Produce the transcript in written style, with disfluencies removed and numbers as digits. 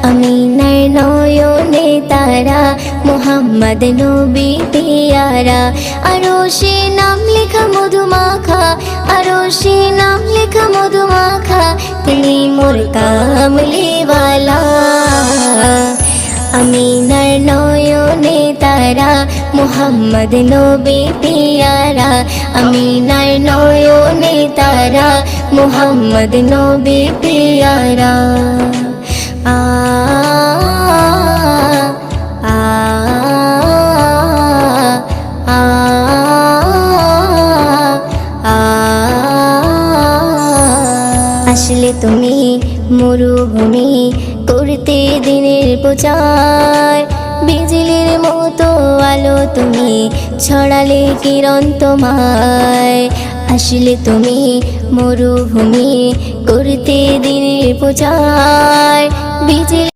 আমিনার নয়নে তারা, মুহাম্মদ নবী পিয়ারা। আরশে নাম লেখা মধুমাখা, আরশে নাম লেখা মধুমাখা, তিনি মোর কামলিওয়ালা। আমিনার নয়নে তারা, মুহাম্মদ নবী পিয়ারা। আমিনার নয়নে তারা, মুহাম্মদ নবী পিয়ারা। আ আ আ আ আসলে তুমি মরুভূমি করতে দিনের প্রচার, বিজলির মতো আলো তুমি ছড়ালে কিরণ তোমায়। আসলে তুমি মরুভূমি করতে দিনের প্রচার, বিজলি